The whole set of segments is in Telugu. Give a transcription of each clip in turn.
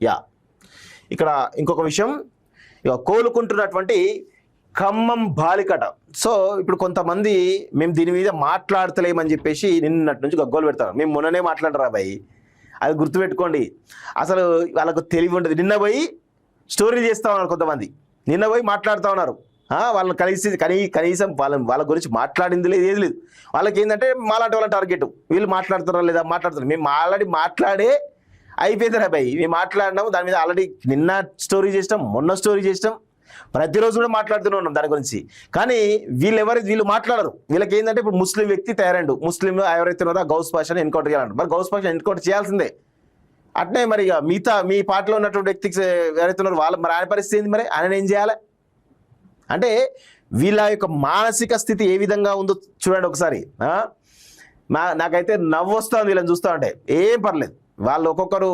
యా, ఇక్కడ ఇంకొక విషయం, ఇక కోలుకుంటున్నటువంటి ఖమ్మం బాలికట. సో ఇప్పుడు కొంతమంది మేము దీని మీద మాట్లాడతలేమని చెప్పేసి నిన్నటి నుంచి గగ్గోలు పెడతారు. మేము మొన్ననే మాట్లాడరా భయ్, అది గుర్తుపెట్టుకోండి. అసలు వాళ్ళకు తెలివి ఉంటుంది. నిన్న పోయి స్టోరీలు చేస్తూ ఉన్నారు కొంతమంది, నిన్న పోయి మాట్లాడుతూ ఉన్నారు. వాళ్ళని కనీసం వాళ్ళ గురించి మాట్లాడింది లేదు, ఏది లేదు. వాళ్ళకి ఏంటంటే మాలాంటి వాళ్ళ టార్గెట్, వీళ్ళు మాట్లాడుతారా లేదా మాట్లాడుతారు. మేము ఆల్రెడీ మాట్లాడే అయిపోయింది రా భయ్, మేము మాట్లాడినాము దాని మీద. ఆల్రెడీ నిన్న స్టోరీ చేసినాం, మొన్న స్టోరీ చేసినాం, ప్రతిరోజు కూడా మాట్లాడుతూనే ఉన్నాం దాని గురించి. కానీ వీళ్ళు మాట్లాడరు. వీళ్ళకి ఏంటంటే ఇప్పుడు ముస్లిం వ్యక్తి తయారండు, ముస్లిం ఎవరైతే ఉన్నారో గౌస్ పాషాని ఎన్కౌంటర్ చేయాలంటారు. మరి గౌస్ పాషా ఎన్కౌంటర్ చేయాల్సిందే. అట్నే మరి ఇక మిగతా మీ పార్టీలో ఉన్నటువంటి వ్యక్తికి ఎవరైతే ఉన్నారో వాళ్ళ మరి ఆయన పరిస్థితి ఏంది, మరి ఆయన ఏం చేయాలి అంటే వీళ్ళ యొక్క మానసిక స్థితి ఏ విధంగా ఉందో చూడండి ఒకసారి. నాకైతే నవ్వు వస్తుంది వీళ్ళని చూస్తూ ఉంటే. ఏం పర్లేదు, వాళ్ళు ఒక్కొక్కరు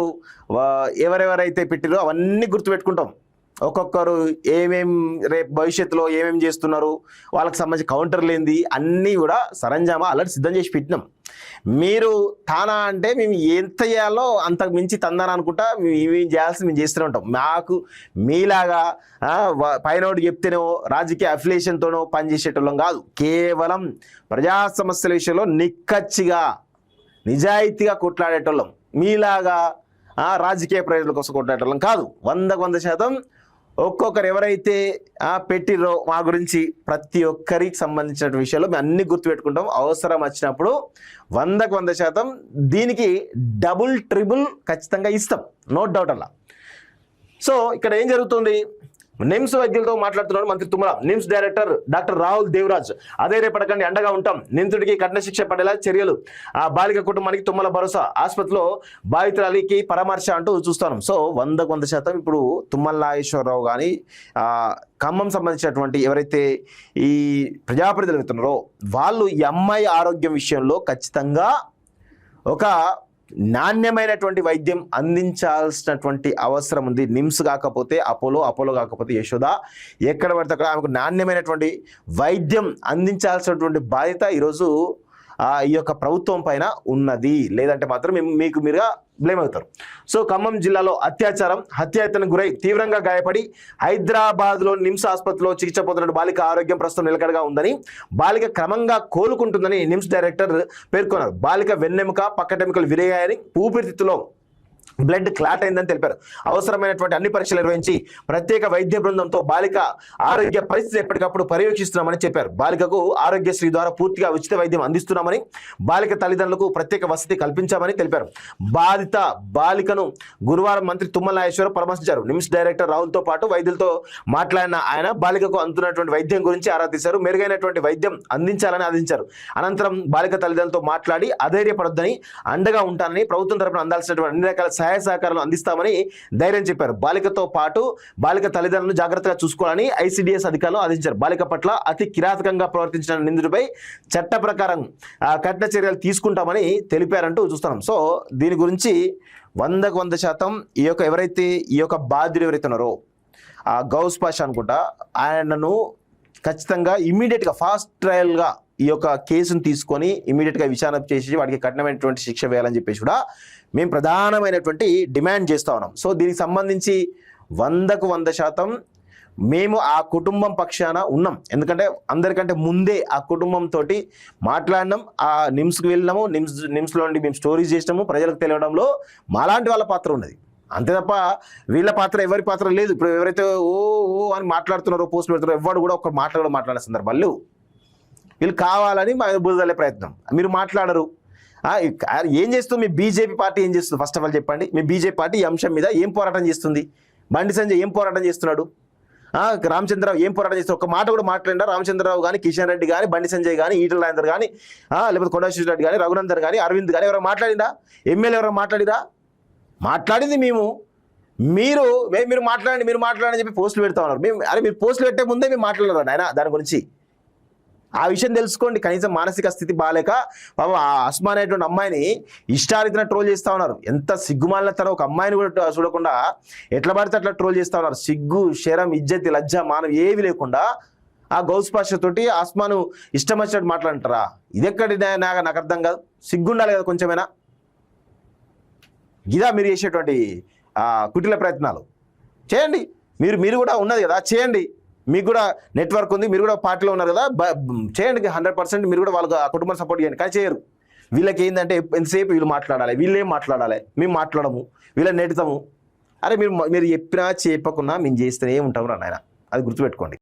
ఎవరెవరైతే పెట్టిరో అవన్నీ గుర్తుపెట్టుకుంటాం. ఒక్కొక్కరు రేపు భవిష్యత్తులో ఏమేమి చేస్తున్నారు, వాళ్ళకి సంబంధించి కౌంటర్లు ఏంది అన్నీ కూడా సరంజామా ఆల్రెడీ సిద్ధం చేసి పెట్టినాం. మీరు తానా అంటే మేము ఎంత చేయాలో అంతకు మించి తందాన అనుకుంటా మేము చేయాల్సింది మేము చేస్తూనే ఉంటాం. మాకు మీలాగా పైనోడు చెప్తేనో రాజకీయ అఫిలియేషన్తోనో పనిచేసేటోళ్ళం కాదు. కేవలం ప్రజా సమస్యల విషయంలో నిక్కచ్చిగా నిజాయితీగా కొట్లాడేటోళ్ళం. మీలాగా రాజకీయ ప్రయోజనాల కోసం కొట్లాడేటోళ్ళం కాదు. 100% ఒక్కొక్కరు ఎవరైతే పెట్టిరో మా గురించి ప్రతి ఒక్కరికి సంబంధించిన విషయాల్లో మేము అన్ని గుర్తుపెట్టుకుంటాం. అవసరం వచ్చినప్పుడు 100% దీనికి డబుల్ ట్రిబుల్ ఖచ్చితంగా ఇస్తాం, నో డౌట్ అలా. సో ఇక్కడ ఏం జరుగుతుంది, నిమ్స్ వైద్యులతో మాట్లాడుతున్నారు మంత్రి తుమ్మల. నిమ్స్ డైరెక్టర్ డాక్టర్ రాహుల్ దేవరాజ్ అధైర్యపడకండి, అండగా ఉంటాం, నిందితుడికి కఠిన శిక్ష పడేలా చర్యలు, బాలిక కుటుంబానికి తుమ్మల భరోసా, ఆసుపత్రిలో బాధితురాలికి పరామర్శ అంటూ చూస్తాను. సో 100% ఇప్పుడు తుమ్మల నాగేశ్వరరావు కానీ ఖమ్మం సంబంధించినటువంటి ఎవరైతే ఈ ప్రజాప్రతినిధులు వెళ్తున్నారో వాళ్ళు ఈ అమ్మాయి ఆరోగ్యం విషయంలో ఖచ్చితంగా ఒక నాణ్యమైనటువంటి వైద్యం అందించాల్సినటువంటి అవసరం ఉంది. నిమ్స్ కాకపోతే అపోలో, అపోలో కాకపోతే యశోద, ఎక్కడ పడితే అక్కడ ఆమెకు నాణ్యమైనటువంటి వైద్యం అందించాల్సినటువంటి బాధ్యత ఈరోజు ఈ యొక్క ప్రభుత్వం పైన ఉన్నది. లేదంటే మాత్రం మీకు మీరుగా బ్లేమ్ అవుతారు. సో ఖమ్మం జిల్లాలో అత్యాచారం, హత్యాయత్నానికి గురై తీవ్రంగా గాయపడి హైదరాబాద్లో నిమ్స్ ఆసుపత్రిలో చికిత్స పొందుతున్న బాలిక ఆరోగ్యం ప్రస్తుతం నిలకడగా ఉందని, బాలిక క్రమంగా కోలుకుంటుందని నిమ్స్ డైరెక్టర్ పేర్కొన్నారు. బాలిక వెన్నెముక పక్కటెముకలు విరిగాయని, ఊపిరితిత్తులో బ్లడ్ క్లాట్ అయిందని తెలిపారు. అవసరమైనటువంటి అన్ని పరీక్షలు నిర్వహించి ప్రత్యేక వైద్య బృందంతో బాలిక ఆరోగ్య పరిస్థితి ఎప్పటికప్పుడు పర్యవేక్షిస్తున్నామని చెప్పారు. బాలికకు ఆరోగ్యశ్రీ ద్వారా పూర్తిగా ఉచిత వైద్యం అందిస్తున్నామని, బాలిక తల్లిదండ్రులకు ప్రత్యేక వసతి కల్పించామని తెలిపారు. బాధిత బాలికను గురువారం మంత్రి తుమ్మల నాగేశ్వరరావు పరామర్శించారు. నిమ్స్ డైరెక్టర్ రాహుల్తో పాటు వైద్యులతో మాట్లాడిన ఆయన బాలికకు అందుతున్నటువంటి వైద్యం గురించి ఆరా తీశారు. మెరుగైనటువంటి వైద్యం అందించాలని ఆదేశించారు. అనంతరం బాలిక తల్లిదండ్రులతో మాట్లాడి అధైర్యపడొద్దని, అండగా ఉంటానని, ప్రభుత్వం తరపున అందాల్సినటువంటి అన్ని రకాల సహాయ సహకారాలు అందిస్తామని ధైర్యం చెప్పారు. బాలికతో పాటు బాలిక తల్లిదండ్రులను జాగ్రత్తగా చూసుకోవాలని ఐసిడిఎస్ అధికారులు ఆదేశించారు. బాలిక పట్ల అతి కిరాతకంగా ప్రవర్తించిన నిందితుడిపై చట్ట ప్రకారం కఠిన చర్యలు తీసుకుంటామని తెలిపారంటూ చూస్తున్నాం. సో దీని గురించి 100% ఈ యొక్క ఎవరైతే ఈ యొక్క బాధ్యులు ఎవరైతే ఉన్నారో గౌస్ పాషా అనుకుంటా, ఆయనను ఖచ్చితంగా ఇమ్మీడియట్గా ఫాస్ట్ ట్రయల్గా ఈ యొక్క కేసును తీసుకొని ఇమీడియట్గా విచారణ చేసి వాడికి కఠినమైనటువంటి శిక్ష వేయాలని చెప్పేసి కూడా మేము ప్రధానమైనటువంటి డిమాండ్ చేస్తూ ఉన్నాం. సో దీనికి సంబంధించి 100% మేము ఆ కుటుంబం పక్షాన ఉన్నాం. ఎందుకంటే అందరికంటే ముందే ఆ కుటుంబంతో మాట్లాడినాం, ఆ నిమ్స్కి వెళ్ళినాము, నిమ్స్లో నుండి మేము స్టోరీస్ చేసినాము, ప్రజలకు తెలియడంలో మాలాంటి వాళ్ళ పాత్ర ఉన్నది. అంతే తప్ప వీళ్ళ పాత్ర ఎవరి పాత్ర లేదు. ఇప్పుడు ఎవరైతే ఓ ఓ అని మాట్లాడుతున్నారో, పోస్ట్ పెడుతున్నారో, ఎవరు కూడా ఒక మాట్లాడే సందర్భాలు వీళ్ళు కావాలని బురదలే ప్రయత్నం. మీరు మాట్లాడరు. ఏం చేస్తుంది మీ బీజేపీ పార్టీ? ఏం చేస్తుంది? ఫస్ట్ ఆఫ్ ఆల్ చెప్పండి, మీ బీజేపీ పార్టీ ఈ అంశం మీద ఏం పోరాటం చేస్తుంది? బండి సంజయ్ ఏం పోరాటం చేస్తున్నాడు? రామచంద్రరావు ఏం పోరాటం చేస్తారు? ఒక మాట కూడా మాట్లాడినా రామచంద్రరావు కానీ, కిషన్ రెడ్డి కానీ, బండి సంజయ్ కానీ, ఈటల రాజేందర్ కానీ, లేకపోతే కొండా రెడ్డి కానీ, రఘునందన్ కానీ, అరవింద్ కానీ ఎవరైనా మాట్లాడిందా? ఎమ్మెల్యే ఎవరైనా మాట్లాడిరా? మాట్లాడింది మేము. మీరు మాట్లాడని చెప్పి పోస్టులు పెడతా ఉన్నారు. మీరు పోస్టులు పెట్టే ముందే మేము మాట్లాడరు ఆయన దాని గురించి. ఆ విషయం తెలుసుకోండి. కనీసం మానసిక స్థితి బాలేక పాపం ఆ అస్మా అనేటువంటి అమ్మాయిని ఇష్టారీతిన ట్రోల్ చేస్తూ ఉన్నారు. ఎంత సిగ్గుమాలిన తన ఒక అమ్మాయిని కూడా చూడకుండా ఎట్లా పడితే అట్లా ట్రోల్ చేస్తూ ఉన్నారు. సిగ్గు, శరం, ఇజ్జతి, లజ్జ, మానం ఏవి లేకుండా ఆ గౌస్ పాషా తోటి అస్మాను ఇష్టం వచ్చినట్టు మాట్లాడంటారా? ఇదెక్కడి నాకు అర్థం కాదు. సిగ్గుండాలి కదా కొంచెమైనా. ఇదా మీరు చేసేటువంటి కుటిల ప్రయత్నాలు చేయండి. మీరు కూడా ఉన్నది కదా, చేయండి. మీకు కూడా నెట్వర్క్ ఉంది, మీరు కూడా పార్టీలో ఉన్నారు కదా, చేయండి 100%. మీరు కూడా వాళ్ళకి ఆ కుటుంబం సపోర్ట్ చేయండి. కానీ చేయరు. వీళ్ళకి ఏంటంటే ఎంతసేపు వీళ్ళు మాట్లాడాలి, వీళ్ళేం మాట్లాడాలి, మేము మాట్లాడము, వీళ్ళని నెడతాము. అరే మీరు చెప్పినా చెప్పకున్నా మేము చేస్తూనే ఉంటాం రా నాయన, అది గుర్తుపెట్టుకోండి.